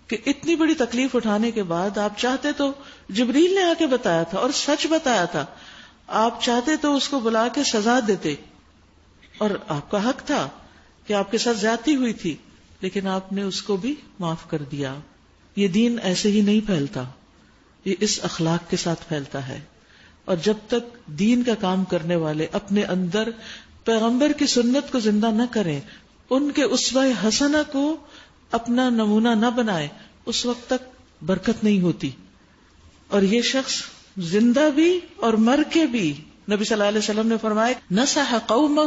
کہ اتنی بڑی تکلیف اٹھانے کے بعد آپ چاہتے تو جبریل نے آ کے بتایا تھا اور سچ بتایا تھا، آپ چاہتے تو اس کو بلا کے سزا دیتے، اور آپ کا حق تھا کہ آپ کے ساتھ زیادتی ہوئی تھی، لیکن آپ نے اس کو بھی معاف کر دیا. یہ دین ایسے ہی نہیں پھیلتا، یہ اس اخلاق کے ساتھ پھیلتا ہے. اور جب تک دین کا کام کرنے والے اپنے اندر پیغمبر کی سنت کو زندہ نہ کریں، ان کے اسوہ حسنہ کو اپنا نمونہ نہ بنائے، اس وقت تک برکت نہیں ہوتی. اور یہ شخص زندہ بھی اور مر کے بھی، نبی صلی اللہ علیہ وسلم نے فرمایا نصح قومہ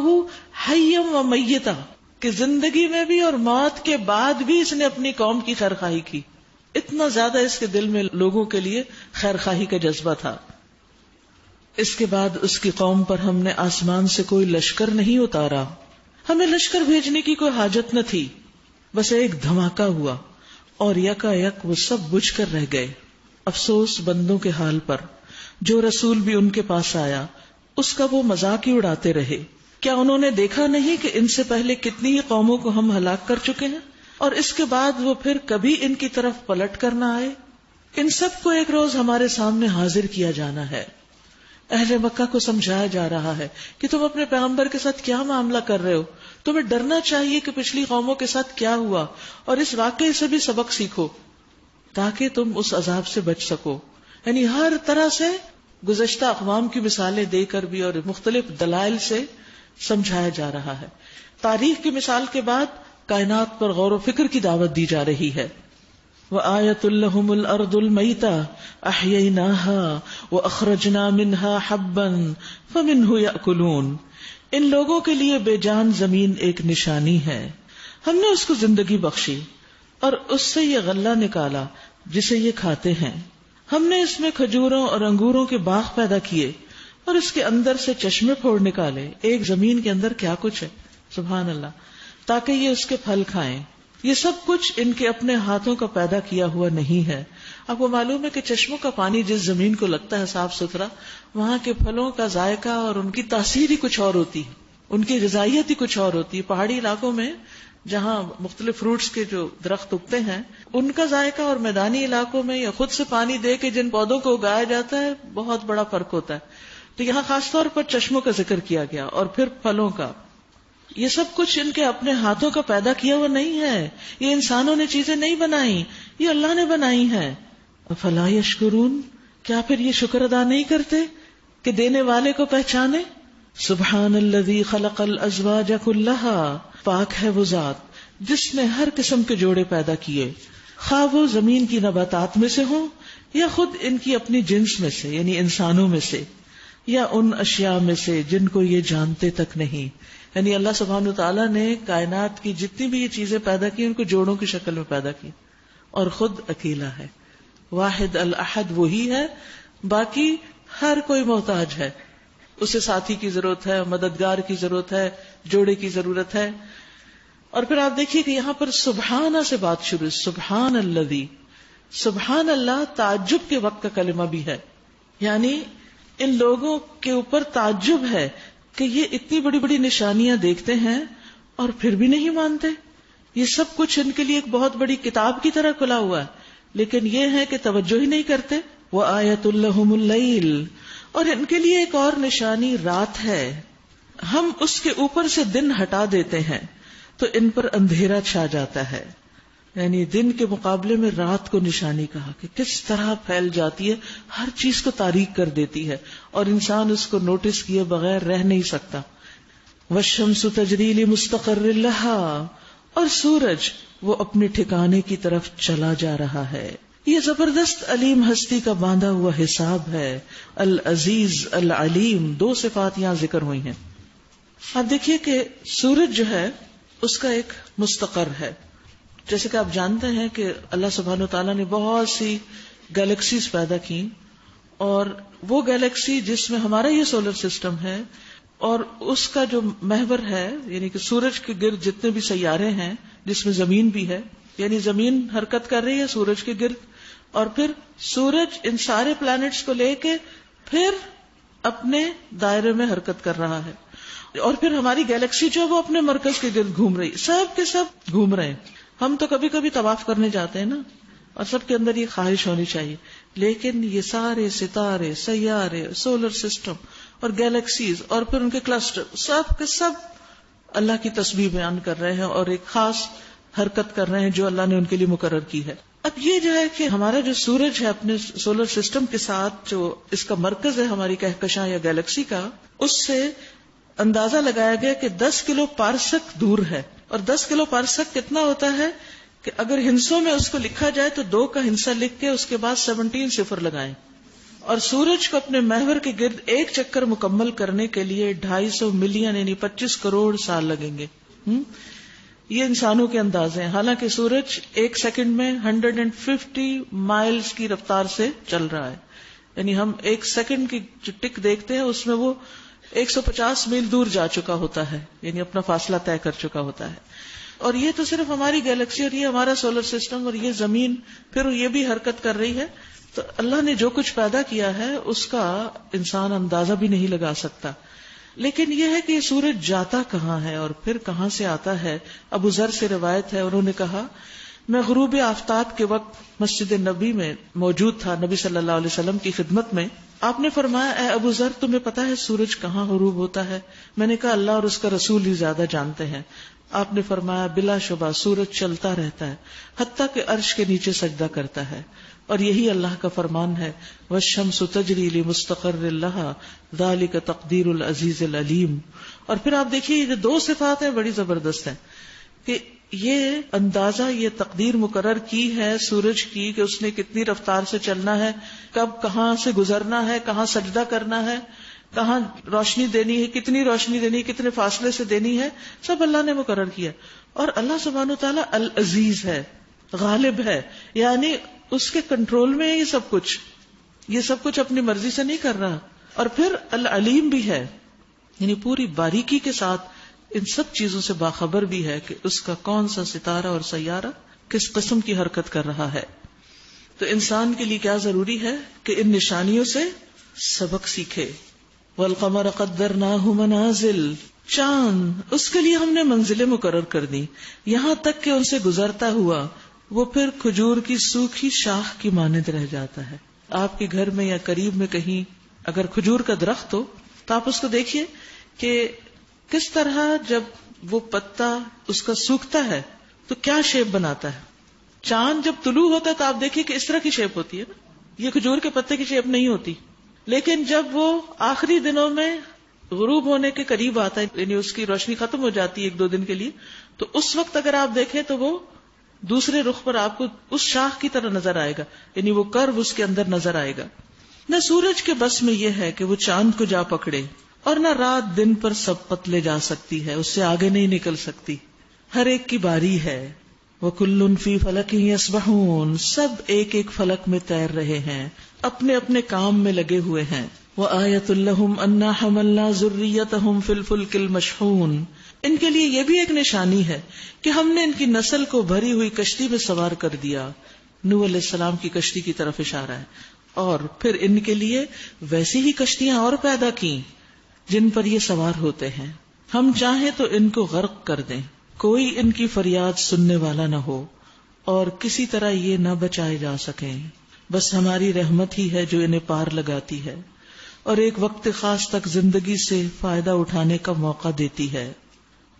حیا و میتا، کہ زندگی میں بھی اور موت کے بعد بھی اس نے اپنی قوم کی خیرخواہی کی. اتنا زیادہ اس کے دل میں لوگوں کے لیے خیرخواہی کا جذبہ تھا. اس کے بعد اس کی قوم پر ہم نے آسمان سے کوئی لشکر نہیں اتارا، ہمیں لشکر بھیجنے کی کوئی حاجت نہ تھی، بس ایک دھماکہ ہوا اور یکا یک وہ سب بجھ کر رہ گئے. افسوس بندوں کے حال پر، جو رسول بھی ان کے پاس آیا اس کا وہ مذاق ہی اڑاتے رہے. کیا انہوں نے دیکھا نہیں کہ ان سے پہلے کتنی ہی قوموں کو ہم ہلاک کر چکے ہیں، اور اس کے بعد وہ پھر کبھی ان کی طرف پلٹ کر نہ آئے. ان سب کو ایک روز ہمارے سامنے حاضر کیا جانا ہے. اہل مکہ کو سمجھایا جا رہا ہے کہ تم اپنے پیغمبر کے ساتھ کیا معاملہ کر رہے ہو، تمہیں ڈرنا چاہیے کہ پچھلی قوموں کے ساتھ کیا ہوا، اور اس واقعے سے بھی سبق سیکھو تاکہ تم اس عذاب سے بچ سکو. یعنی ہر طرح سے گزشتہ اقوام کی مثالیں دے کر بھی اور مختلف دلائل سے سمجھایا جا رہا ہے. تاریخ کی مثال کے بعد کائنات پر غور و فکر کی دعوت دی جا رہی ہے. وَآیَةٌ لَهُمُ الْأَرْضُ الْمَيْتَةُ أَحْيَيْنَاهَا وَأَخْرَجْنَا مِنْهَا حَبًّا فَمِنْهُ يَأْكُلُونَ. ان لوگوں کے لیے بے جان زمین ایک نشانی ہے، ہم نے اس کو زندگی بخشی اور اس سے یہ غلہ نکالا جسے یہ کھاتے ہیں. ہم نے اس میں کھجوروں اور انگوروں کے باغ پیدا کیے اور اس کے اندر سے چشمے پھوڑ نکالے. ایک زمین کے اندر کیا کچھ ہے، سبحان اللہ، تاکہ یہ اس کے پھل کھائیں. یہ سب کچھ ان کے اپنے ہاتھوں کا پیدا کیا ہوا نہیں ہے. آپ کو معلوم ہے کہ چشموں کا پانی جس زمین کو لگتا ہے صاف ستھرا، وہاں کے پھلوں کا ذائقہ اور ان کی تاثیر ہی کچھ اور ہوتی ہے، ان کی غذائیت ہی کچھ اور ہوتی ہے. پہاڑی علاقوں میں جہاں مختلف فروٹس کے جو درخت اگتے ہیں ان کا ذائقہ اور میدانی علاقوں میں یا خود سے پانی دے کے جن پودوں کو اگایا جاتا ہے بہت بڑا فرق ہوتا ہے. تو یہاں خاص طور پر چشموں کا ذکر کیا گیا اور پھر پھلوں کا. یہ سب کچھ ان کے اپنے ہاتھوں کا پیدا کیا ہوا نہیں ہے، یہ انسانوں نے چیزیں نہیں بنائی، یہ اللہ نے بنائی ہیں. فلا یشکرون، کیا پھر یہ شکر ادا نہیں کرتے کہ دینے والے کو پہچانے؟ سبحان الذی خلق الازواج کلھا، پاک ہے وہ ذات جس نے ہر قسم کے جوڑے پیدا کیے، خواہ وہ زمین کی نباتات میں سے ہوں یا خود ان کی اپنی جنس میں سے یعنی انسانوں میں سے، یا ان اشیاء میں سے جن کو یہ جانتے تک نہیں. یعنی اللہ سبحانہ وتعالیٰ نے کائنات کی جتنی بھی یہ چیزیں پیدا کی ان کو جوڑوں کی شکل میں پیدا کی، اور خود اکیلا ہے، واحد الاحد وہی ہے، باقی ہر کوئی محتاج ہے، اسے ساتھی کی ضرورت ہے، مددگار کی ضرورت ہے، جوڑے کی ضرورت ہے. اور پھر آپ دیکھیے کہ یہاں پر سبحانہ سے بات شروع، سبحان الذی، سبحان اللہ تعجب کے وقت کا کلمہ بھی ہے. یعنی ان لوگوں کے اوپر تعجب ہے کہ یہ اتنی بڑی بڑی نشانیاں دیکھتے ہیں اور پھر بھی نہیں مانتے. یہ سب کچھ ان کے لیے ایک بہت بڑی کتاب کی طرح کھلا ہوا ہے لیکن یہ ہے کہ توجہ ہی نہیں کرتے. وَآیَةٌ لَهُمُ اللَّيْلُ، اور ان کے لیے ایک اور نشانی رات ہے. ہم اس کے اوپر سے دن ہٹا دیتے ہیں تو ان پر اندھیرا چھا جاتا ہے. یعنی دن کے مقابلے میں رات کو نشانی کہا کہ کس طرح پھیل جاتی ہے، ہر چیز کو تاریک کر دیتی ہے اور انسان اس کو نوٹس کیے بغیر رہ نہیں سکتا. وَالشَّمْسُ تَجْرِي لِمُسْتَقَرٍّ لَهَا، اور سورج وہ اپنے ٹھکانے کی طرف چلا جا رہا ہے. یہ زبردست علیم ہستی کا باندھا ہوا حساب ہے. العزیز العلیم، دو صفات یہاں ذکر ہوئی ہیں. آپ دیکھیے کہ سورج جو ہے اس کا ایک مستقر ہے. جیسے کہ آپ جانتے ہیں کہ اللہ سبحانہ وتعالیٰ نے بہت سی گیلیکسیز پیدا کی، اور وہ گیلیکسی جس میں ہمارا یہ سولر سسٹم ہے اور اس کا جو محور ہے، یعنی کہ سورج کے گرد جتنے بھی سیارے ہیں، جس میں زمین بھی ہے، یعنی زمین حرکت کر رہی ہے سورج کے گرد، اور پھر سورج ان سارے پلانٹس کو لے کے پھر اپنے دائرے میں حرکت کر رہا ہے، اور پھر ہماری گیلیکسی جو وہ اپنے مرکز کے گرد گھوم رہی، سب کے سب گھوم رہے ہیں. ہم تو کبھی کبھی طواف کرنے جاتے ہیں نا، اور سب کے اندر یہ خواہش ہونی چاہیے، لیکن یہ سارے ستارے، سیارے، سولر سسٹم اور گیلیکسیز اور پھر ان کے کلسٹر سب کے سب اللہ کی تسبیح بیان کر رہے ہیں اور ایک خاص حرکت کر رہے ہیں جو اللہ نے ان کے لیے مقرر کی ہے. اب یہ جو ہے کہ ہمارا جو سورج ہے اپنے سولر سسٹم کے ساتھ جو اس کا مرکز ہے ہماری کہکشاں یا گیلیکسی کا، اس سے اندازہ لگایا گیا کہ 10 کلو پارسک دور ہے. اور 10 کلو پارسک کتنا ہوتا ہے کہ اگر ہندسوں میں اس کو لکھا جائے تو 2 کا ہندسہ لکھ کے اس کے بعد 17 صفر لگائیں. اور سورج کو اپنے محور کے گرد ایک چکر مکمل کرنے کے لیے 250 ملین یعنی 25 کروڑ سال لگیں گے. یہ انسانوں کے اندازے ہیں، حالانکہ سورج ایک سیکنڈ میں 150 مائلز کی رفتار سے چل رہا ہے. یعنی ہم ایک سیکنڈ کی جو ٹک دیکھتے ہیں اس میں وہ 150 میل دور جا چکا ہوتا ہے، یعنی اپنا فاصلہ طے کر چکا ہوتا ہے. اور یہ تو صرف ہماری گیلیکسی اور یہ ہمارا سولر سسٹم اور یہ زمین پھر یہ بھی حرکت کر رہی ہے. تو اللہ نے جو کچھ پیدا کیا ہے اس کا انسان اندازہ بھی نہیں لگا سکتا. لیکن یہ ہے کہ یہ سورج جاتا کہاں ہے اور پھر کہاں سے آتا ہے. ابو ذر سے روایت ہے، انہوں نے کہا میں غروب آفتاب کے وقت مسجد نبی میں موجود تھا نبی صلی اللہ علیہ وسلم کی خدمت میں. آپ نے فرمایا اے ابو ذر تمہیں پتا ہے سورج کہاں غروب ہوتا ہے؟ میں نے کہا اللہ اور اس کا رسول ہی زیادہ جانتے ہیں. آپ نے فرمایا بلا شبہ سورج چلتا رہتا ہے حتیٰ کہ عرش کے نیچے سجدہ کرتا ہے، اور یہی اللہ کا فرمان ہے وَالشَّمْسُ تَجْرِي لِمُسْتَقَرٍّ لَهَا ذَلِكَ تَقْدِيرُ الْعَزِيزِ الْعَلِيمِ. اور پھر آپ دیکھیے یہ 2 صفات ہیں بڑی زبردست ہیں کہ یہ اندازہ، یہ تقدیر مقرر کی ہے سورج کی کہ اس نے کتنی رفتار سے چلنا ہے، کب کہاں سے گزرنا ہے، کہاں سجدہ کرنا ہے، کہاں روشنی دینی ہے، کتنی روشنی دینی ہے، کتنے فاصلے سے دینی ہے، سب اللہ نے مقرر کیا. اور اللہ سبحانہ وتعالیٰ العزیز ہے، غالب ہے، یعنی اس کے کنٹرول میں ہے یہ سب کچھ اپنی مرضی سے نہیں کر رہا. اور پھر العلیم بھی ہے، یعنی پوری باریکی کے ساتھ ان سب چیزوں سے باخبر بھی ہے کہ اس کا کون سا ستارہ اور سیارہ کس قسم کی حرکت کر رہا ہے. تو انسان کے لیے کیا ضروری ہے کہ ان نشانیوں سے سبق سیکھے. والقمر قدرناہ منازل، چاند اس کے لیے ہم نے منزلیں مقرر کر دی یہاں تک کہ ان سے گزرتا ہوا وہ پھر کھجور کی سوکھی شاخ کی مانند رہ جاتا ہے. آپ کے گھر میں یا قریب میں کہیں اگر کھجور کا درخت ہو تو آپ اس کو دیکھیے کہ کس طرح جب وہ پتا اس کا سوکھتا ہے تو کیا شیپ بناتا ہے. چاند جب طلوع ہوتا ہے تو آپ دیکھیے کہ اس طرح کی شیپ ہوتی ہے نا، یہ کھجور کے پتے کی شیپ نہیں ہوتی. لیکن جب وہ آخری دنوں میں غروب ہونے کے قریب آتا ہے، یعنی اس کی روشنی ختم ہو جاتی ہے 1-2 دن کے لیے، تو اس وقت اگر آپ دیکھیں تو وہ دوسرے رخ پر آپ کو اس شاخ کی طرح نظر آئے گا، یعنی وہ کرو اس کے اندر نظر آئے گا. نہ سورج کے بس میں یہ ہے کہ وہ چاند کو جا پکڑے، اور نہ رات دن پر سبقت لے جا سکتی ہے، اس سے آگے نہیں نکل سکتی. ہر ایک کی باری ہے. وَكُلٌّ فِي فَلَكٍ يَسْبَحُونَ، سب ایک ایک فلک میں تیر رہے ہیں، اپنے اپنے کام میں لگے ہوئے ہیں. وَآيَةٌ لَهُمْ أَنَّا حَمَلْنَا ذُرِّيَّتَهُمْ فِي الْفُلْكِ الْمَشْحُونِ، ان کے لیے یہ بھی ایک نشانی ہے کہ ہم نے ان کی نسل کو بھری ہوئی کشتی میں سوار کر دیا. نوح علیہ السلام کی کشتی کی طرف اشارہ ہے. اور پھر ان کے لیے ویسی ہی کشتیاں اور پیدا کی جن پر یہ سوار ہوتے ہیں. ہم چاہیں تو ان کو غرق کر دیں، کوئی ان کی فریاد سننے والا نہ ہو. اور کسی طرح یہ نہ بچائے جا سکیں. بس ہماری رحمت ہی ہے جو انہیں پار لگاتی ہے اور ایک وقت خاص تک زندگی سے فائدہ اٹھانے کا موقع دیتی ہے.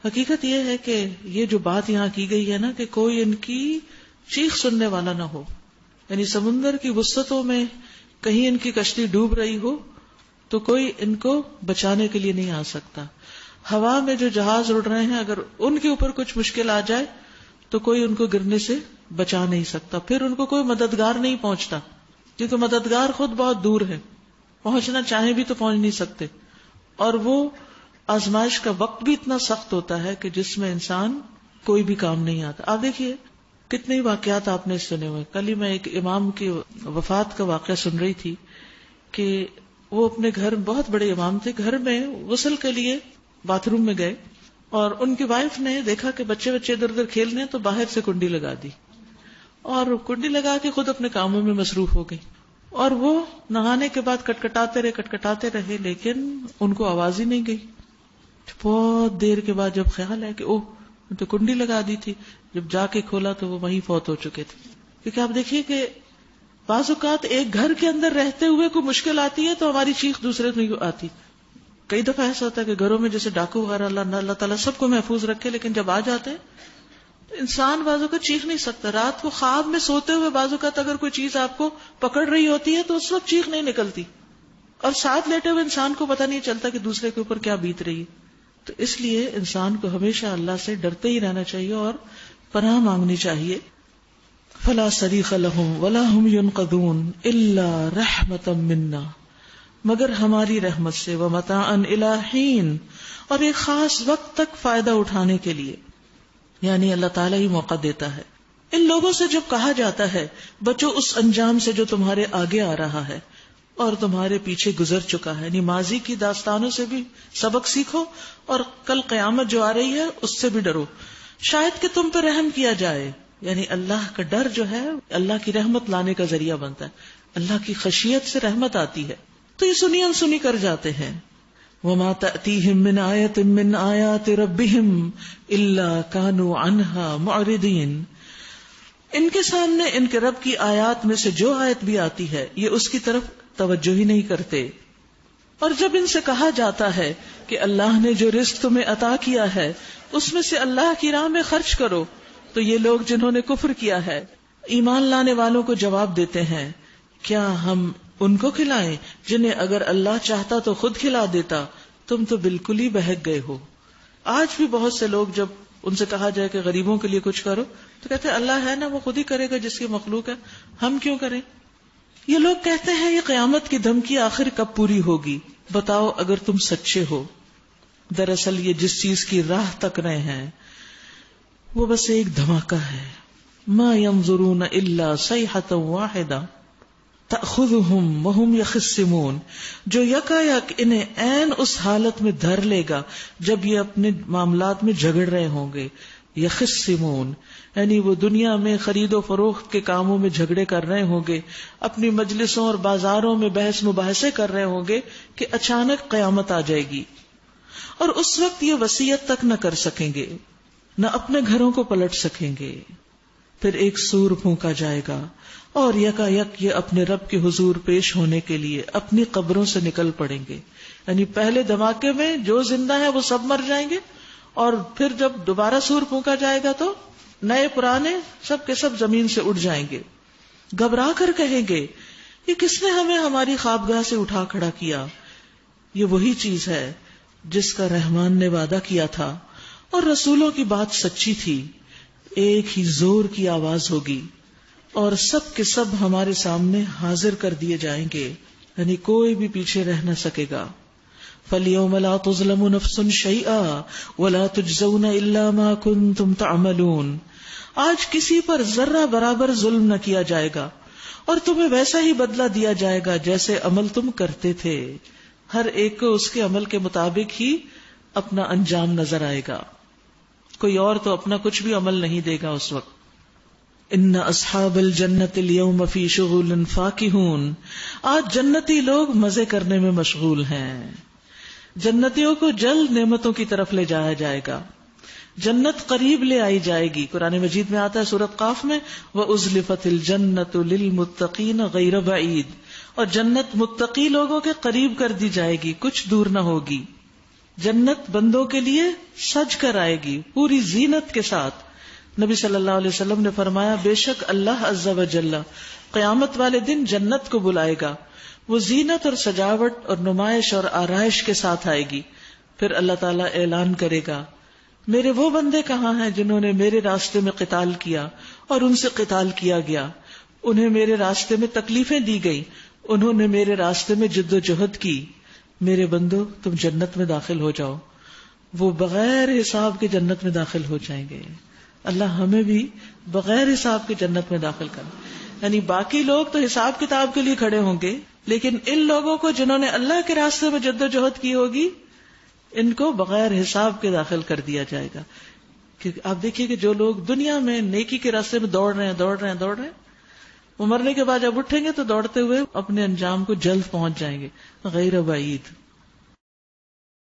حقیقت یہ ہے کہ یہ جو بات یہاں کی گئی ہے نا کہ کوئی ان کی چیخ سننے والا نہ ہو، یعنی سمندر کی وسعتوں میں کہیں ان کی کشتی ڈوب رہی ہو تو کوئی ان کو بچانے کے لیے نہیں آ سکتا. ہوا میں جو جہاز اڑ رہے ہیں اگر ان کے اوپر کچھ مشکل آ جائے تو کوئی ان کو گرنے سے بچا نہیں سکتا. پھر ان کو کوئی مددگار نہیں پہنچتا کیونکہ مددگار خود بہت دور ہے، پہنچنا چاہیں بھی تو پہنچ نہیں سکتے. اور وہ آزمائش کا وقت بھی اتنا سخت ہوتا ہے کہ جس میں انسان کوئی بھی کام نہیں آتا. آپ دیکھیے کتنے واقعات آپ نے سنے ہوئے. کل ہی میں ایک امام کی وفات کا واقعہ سن رہی تھی کہ وہ اپنے گھر، بہت بڑے امام تھے، گھر میں غسل کے لیے باتھ روم میں گئے اور ان کی وائف نے دیکھا کہ بچے ادھر ادھر کھیل رہے ہیں تو باہر سے کنڈی لگا دی اور کنڈی لگا کے خود اپنے کاموں میں مصروف ہو گئی. اور وہ نہانے کے بعد کٹکٹاتے رہے لیکن ان کو آواز ہی نہیں گئی. بہت دیر کے بعد جب خیال ہے کہ اوہ تو کنڈی لگا دی تھی، جب جا کے کھولا تو وہ وہیں فوت ہو چکے تھے. کیونکہ آپ دیکھیے کہ بعض اوقات ایک گھر کے اندر رہتے ہوئے کوئی مشکل آتی ہے تو ہماری چیخ دوسرے کو نہیں آتی. کئی دفعہ ایسا ہوتا ہے کہ گھروں میں جیسے ڈاکو وغیرہ، اللہ تعالیٰ سب کو محفوظ رکھے، لیکن جب آ جاتے ہیں تو انسان بعض اوقات چیخ نہیں سکتا. رات کو خواب میں سوتے ہوئے بعض اوقات اگر کوئی چیز آپ کو پکڑ رہی ہوتی ہے تو اس وقت چیخ نہیں نکلتی، اور ساتھ لیٹے ہوئے انسان کو پتہ نہیں چلتا کہ دوسرے کے اوپر کیا بیت رہی ہے. تو اس لیے انسان کو ہمیشہ اللہ سے ڈرتے ہی رہنا چاہیے اور پناہ مانگنی چاہیے. فلا صریخ لهم ولا هم ينقذون الا رحمتا منا، مگر ہماری رحمت سے، ومتاعا الی حین، اور ایک خاص وقت تک فائدہ اٹھانے کے لیے، یعنی اللہ تعالیٰ ہی موقع دیتا ہے. ان لوگوں سے جب کہا جاتا ہے بچو اس انجام سے جو تمہارے آگے آ رہا ہے اور تمہارے پیچھے گزر چکا ہے، یعنی ماضی کی داستانوں سے بھی سبق سیکھو اور کل قیامت جو آ رہی ہے اس سے بھی ڈرو، شاید کہ تم پہ رحم کیا جائے. یعنی اللہ کا ڈر جو ہے اللہ کی رحمت لانے کا ذریعہ بنتا ہے، اللہ کی خشیت سے رحمت آتی ہے. تو یہ سنی انسنی کر جاتے ہیں. وما تأتیہم من آیت من آیات ربہم الا کانوا عنہا معرضین، ان کے سامنے ان کے رب کی آیات میں سے جو آیت بھی آتی ہے یہ اس کی طرف توجہ ہی نہیں کرتے. اور جب ان سے کہا جاتا ہے کہ اللہ نے جو رزق تمہیں عطا کیا ہے اس میں سے اللہ کی راہ میں خرچ کرو، تو یہ لوگ جنہوں نے کفر کیا ہے ایمان لانے والوں کو جواب دیتے ہیں کیا ہم ان کو کھلائیں جنہیں اگر اللہ چاہتا تو خود کھلا دیتا، تم تو بالکل ہی بہک گئے ہو. آج بھی بہت سے لوگ جب ان سے کہا جائے کہ غریبوں کے لیے کچھ کرو تو کہتے ہیں اللہ ہے نا، وہ خود ہی کرے گا جس کی مخلوق ہے، ہم کیوں کریں. یہ لوگ کہتے ہیں یہ قیامت کی دھمکی آخر کب پوری ہوگی، بتاؤ اگر تم سچے ہو. دراصل یہ جس چیز کی راہ تک رہے ہیں وہ بس ایک دھماکہ ہے. ما ينظرون الا صیحة واحدہ تأخذهم وهم يخصمون، جو یکایک انہیں عین اس حالت میں دھر لے گا جب یہ اپنے معاملات میں جھگڑ رہے ہوں گے. یخصمون یعنی وہ دنیا میں خرید و فروخت کے کاموں میں جھگڑے کر رہے ہوں گے، اپنی مجلسوں اور بازاروں میں بحث مباحثے کر رہے ہوں گے کہ اچانک قیامت آ جائے گی، اور اس وقت یہ وصیت تک نہ کر سکیں گے، نہ اپنے گھروں کو پلٹ سکیں گے. پھر ایک سور پھونکا جائے گا اور یکا یک یہ اپنے رب کے حضور پیش ہونے کے لیے اپنی قبروں سے نکل پڑیں گے. یعنی پہلے دھماکے میں جو زندہ ہے وہ سب مر جائیں گے، اور پھر جب دوبارہ سور پھونکا جائے گا تو نئے پرانے سب کے سب زمین سے اٹھ جائیں گے. گھبرا کر کہیں گے یہ کس نے ہمیں ہماری خوابگاہ سے اٹھا کھڑا کیا. یہ وہی چیز ہے جس کا رحمان نے وعدہ کیا تھا اور رسولوں کی بات سچی تھی. ایک ہی زور کی آواز ہوگی اور سب کے سب ہمارے سامنے حاضر کر دیے جائیں گے، یعنی کوئی بھی پیچھے رہ نہ سکے گا. فَالْيَوْمَ لَا تُظْلَمُ نَفْسٌ شَيْئًا وَلَا تُجْزَوْنَ إِلَّا مَا كُنْتُمْ تَعْمَلُونَ، آج کسی پر ذرہ برابر ظلم نہ کیا جائے گا اور تمہیں ویسا ہی بدلہ دیا جائے گا جیسے عمل تم کرتے تھے. ہر ایک کو اس کے عمل کے مطابق ہی اپنا انجام نظر آئے گا، کوئی اور تو اپنا کچھ بھی عمل نہیں دے گا اس وقت. ان اصحاب الجنت اليوم فی شغل فاکہون، آج جنتی لوگ مزے کرنے میں مشغول ہیں. جنتیوں کو جلد نعمتوں کی طرف لے جایا جائے گا. جنت قریب لے آئی جائے گی. قرآن مجید میں آتا ہے سورۃ قاف میں وَأُزْلِفَتِ الْجَنَّةُ لِلْمُتَّقِينَ غَيْرَ بَعِيدٍ، اور جنت متقی لوگوں کے قریب کر دی جائے گی، کچھ دور نہ ہوگی. جنت بندوں کے لیے سج کر آئے گی پوری زینت کے ساتھ. نبی صلی اللہ علیہ وسلم نے فرمایا بے شک اللہ عز و جل قیامت والے دن جنت کو بلائے گا، وہ زینت اور سجاوٹ اور نمائش اور آرائش کے ساتھ آئے گی. پھر اللہ تعالیٰ اعلان کرے گا میرے وہ بندے کہاں ہیں جنہوں نے میرے راستے میں قتال کیا اور ان سے قتال کیا گیا، انہیں میرے راستے میں تکلیفیں دی گئی، انہوں نے میرے راستے میں جد و جہد کی. میرے بندو تم جنت میں داخل ہو جاؤ. وہ بغیر حساب کے جنت میں داخل ہو جائیں گے. اللہ ہمیں بھی بغیر حساب کے جنت میں داخل کرنا. یعنی باقی لوگ تو حساب کتاب کے لیے کھڑے ہوں گے، لیکن ان لوگوں کو جنہوں نے اللہ کے راستے میں جد و جہد کی ہوگی ان کو بغیر حساب کے داخل کر دیا جائے گا. کیونکہ آپ دیکھیے کہ جو لوگ دنیا میں نیکی کے راستے میں دوڑ رہے ہیں وہ مرنے کے بعد جب اٹھیں گے تو دوڑتے ہوئے اپنے انجام کو جلد پہنچ جائیں گے غیر بعید.